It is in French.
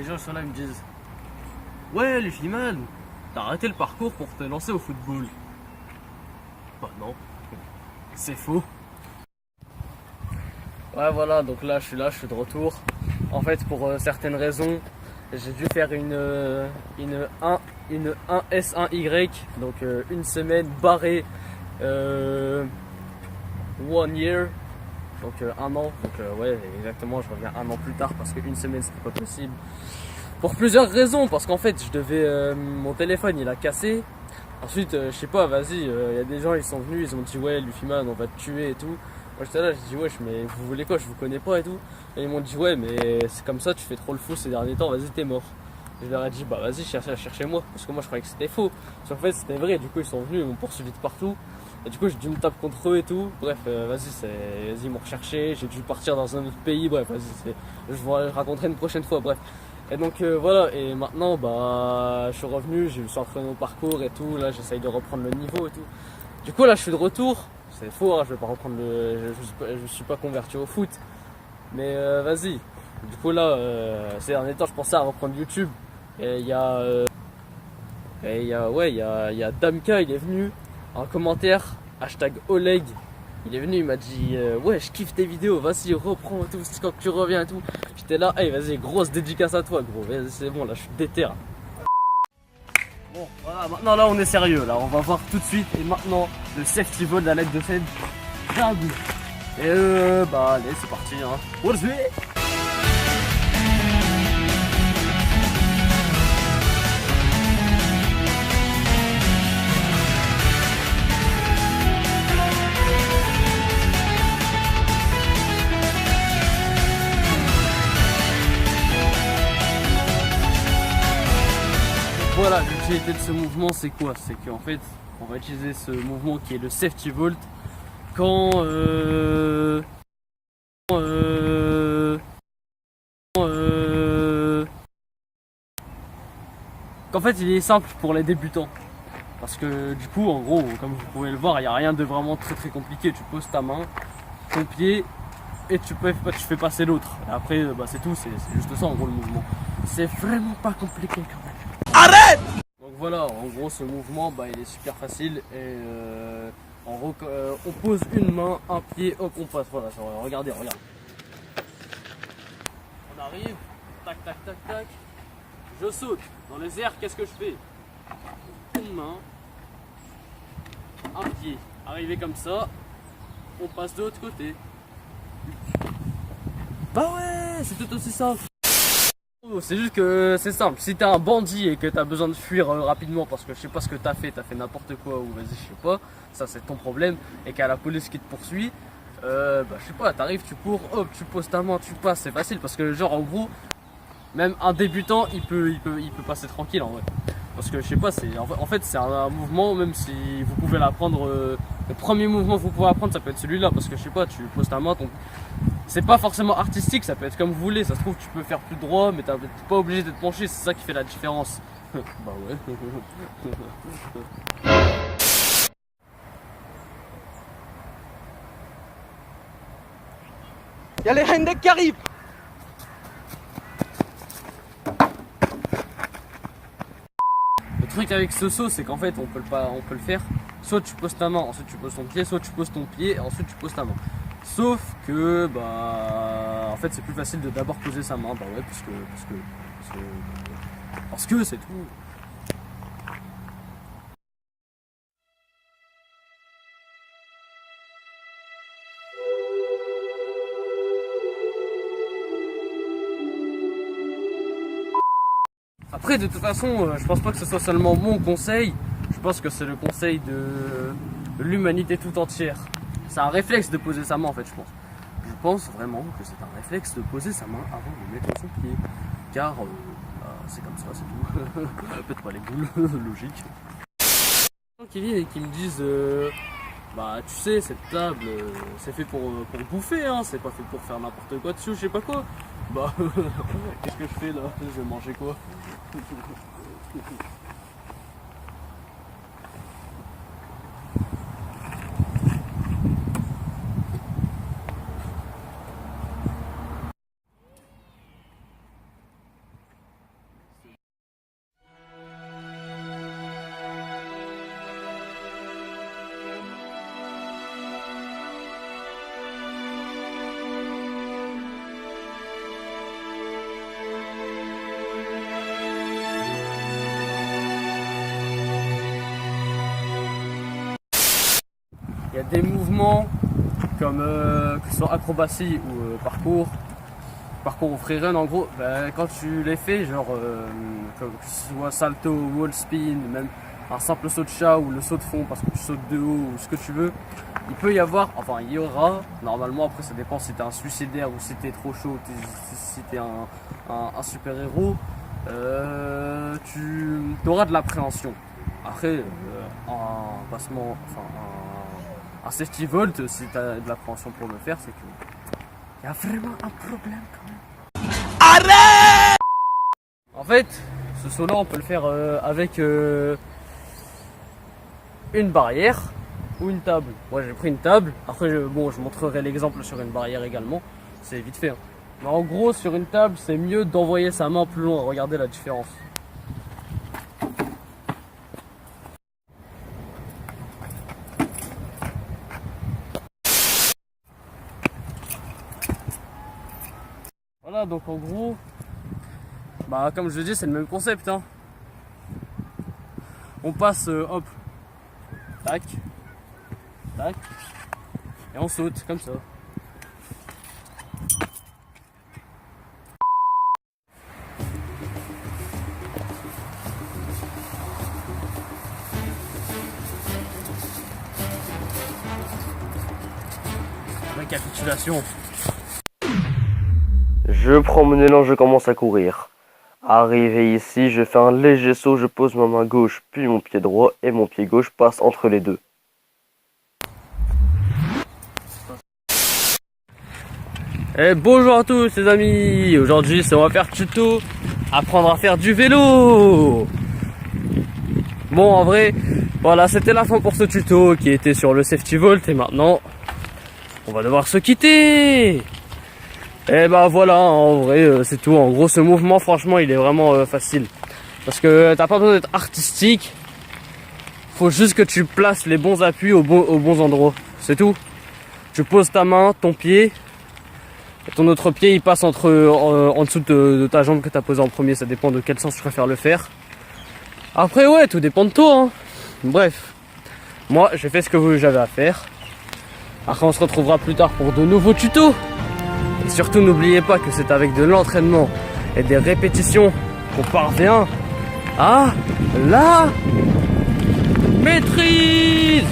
des gens sont là, ils me disent ouais, Lufiman, t'as arrêté le parcours pour te lancer au football. Bah non, c'est faux. Ouais, voilà, donc là, je suis de retour. En fait, pour certaines raisons, j'ai dû faire une 1S1Y, donc une semaine barrée, 1 year, donc un an. Donc ouais, exactement, je reviens un an plus tard parce qu'une semaine c'était pas possible. Pour plusieurs raisons, parce qu'en fait, mon téléphone il a cassé. Ensuite, je sais pas, vas-y, y a des gens, ils sont venus, ils ont dit ouais, Lufiman, on va te tuer et tout. Moi j'étais là, j'ai dit wesh, mais vous voulez quoi, je vous connais pas et tout. Et ils m'ont dit ouais, mais c'est comme ça, tu fais trop le fou ces derniers temps, vas-y, t'es mort. Et je leur ai dit bah vas-y, cherchez-moi, parce que moi je croyais que c'était faux. Parce qu'en fait c'était vrai, du coup ils sont venus, ils m'ont poursuivi de partout. Et du coup j'ai dû me taper contre eux et tout. Bref, vas-y, ils m'ont recherché, j'ai dû partir dans un autre pays, bref, vas-y, je vous raconterai une prochaine fois, bref. Et donc voilà, et maintenant bah je suis revenu, j'ai suis entraîné au parcours et tout, là j'essaye de reprendre le niveau et tout. Du coup là je suis de retour, c'est faux, hein, je vais pas reprendre je suis pas converti au foot, mais vas-y. Du coup là, ces derniers temps je pensais à reprendre YouTube, et il y a Damka, il est venu en commentaire, hashtag Oleg. Il est venu, il m'a dit ouais, je kiffe tes vidéos, vas-y, reprends tout, c'est quand tu reviens et tout. J'étais là, hey, vas-y, grosse dédicace à toi, gros, vas-y, c'est bon, là, je suis déter. Bon, voilà, maintenant, là, on est sérieux, là, on va voir tout de suite, et maintenant, le safety vault à l'aide de cette drague. Et bah, allez, c'est parti, hein. What's it? Voilà, l'utilité de ce mouvement c'est quoi? C'est qu'en fait on va utiliser ce mouvement qui est le safety vault quand qu'en fait il est simple pour les débutants. Parce que du coup en gros, comme vous pouvez le voir, il n'y a rien de vraiment très compliqué. Tu poses ta main, ton pied et tu fais passer l'autre. Et après bah, c'est tout, c'est juste ça en gros le mouvement. C'est vraiment pas compliqué quand même. Arrête! Donc voilà, en gros ce mouvement bah, il est super facile et en gros on pose une main, un pied, hop on passe, voilà, regardez. On arrive, tac tac tac tac, je saute dans les airs, qu'est-ce que je fais? Une main, un pied, arrivé comme ça, on passe de l'autre côté. Bah ouais, c'est tout aussi simple. C'est juste que c'est simple, si t'es un bandit et que t'as besoin de fuir rapidement parce que je sais pas ce que t'as fait n'importe quoi ou vas-y je sais pas, ça c'est ton problème, et qu'il y a la police qui te poursuit, bah je sais pas, t'arrives, tu cours, hop, tu poses ta main, tu passes, c'est facile parce que genre en gros, même un débutant il peut passer tranquille en vrai. Parce que je sais pas, en fait c'est un mouvement, même si vous pouvez l'apprendre, le premier mouvement que vous pouvez apprendre ça peut être celui-là, parce que je sais pas, tu poses ta main, c'est pas forcément artistique, ça peut être comme vous voulez, ça se trouve tu peux faire plus droit mais t'es pas obligé d'être penché, c'est ça qui fait la différence. Bah ouais. Y'a les Hendek qui arrivent. Le truc avec ce saut c'est qu'en fait on peut le faire, soit tu poses ta main, ensuite tu poses ton pied, soit tu poses ton pied et ensuite tu poses ta main. Sauf que bah en fait c'est plus facile de d'abord poser sa main, bah ouais parce que c'est tout. Après de toute façon je pense pas que ce soit seulement mon conseil, je pense que c'est le conseil de l'humanité tout entière. C'est un réflexe de poser sa main en fait je pense. Je pense vraiment que c'est un réflexe de poser sa main avant de mettre son pied. Car c'est comme ça, c'est tout. Faites pas les boules, logique. Qui viennent et qui me disent bah tu sais cette table c'est fait pour bouffer hein, c'est pas fait pour faire n'importe quoi dessus, je sais pas quoi. Bah qu'est-ce que je fais là? Je vais manger quoi? y a des mouvements comme que ce soit acrobatie ou parcours ou freerun en gros, quand tu les fais, genre que ce soit salto, wall spin, même un simple saut de chat ou le saut de fond parce que tu sautes de haut ou ce que tu veux, il y aura, normalement après ça dépend si t'es un suicidaire ou si t'es trop chaud, si t'es un super héros, tu auras de l'appréhension. Après, un safety vault, si t'as de l'appréhension pour le faire, c'est que il y a vraiment un problème quand même. Arrête! En fait, ce saut-là, on peut le faire avec une barrière ou une table. Moi, j'ai pris une table. Après, je montrerai l'exemple sur une barrière également. C'est vite fait. Hein. Mais en gros, sur une table, c'est mieux d'envoyer sa main plus loin. Regardez la différence. Voilà, donc en gros, comme je le dis, c'est le même concept. Hein. On passe, hop, tac, tac, et on saute comme ça. Récapitulation. Je prends mon élan, je commence à courir. Arrivé ici, je fais un léger saut, je pose ma main gauche, puis mon pied droit, et mon pied gauche passe entre les deux. Bonjour à tous les amis. Aujourd'hui on va faire tuto apprendre à faire du vélo. Bon, en vrai, voilà, c'était la fin pour ce tuto qui était sur le safety vault, et maintenant on va devoir se quitter. Et voilà, en vrai c'est tout. En gros, ce mouvement, franchement, il est vraiment facile parce que t'as pas besoin d'être artistique. Faut juste que tu places les bons appuis aux bons endroits, c'est tout. Tu poses ta main, ton pied, et ton autre pied il passe en dessous de ta jambe que tu as posée en premier. Ça dépend de quel sens tu préfères le faire. Après, ouais, tout dépend de toi. Hein. Bref, moi j'ai fait ce que j'avais à faire. Après, on se retrouvera plus tard pour de nouveaux tutos. Et surtout, n'oubliez pas que c'est avec de l'entraînement et des répétitions qu'on parvient à la maîtrise.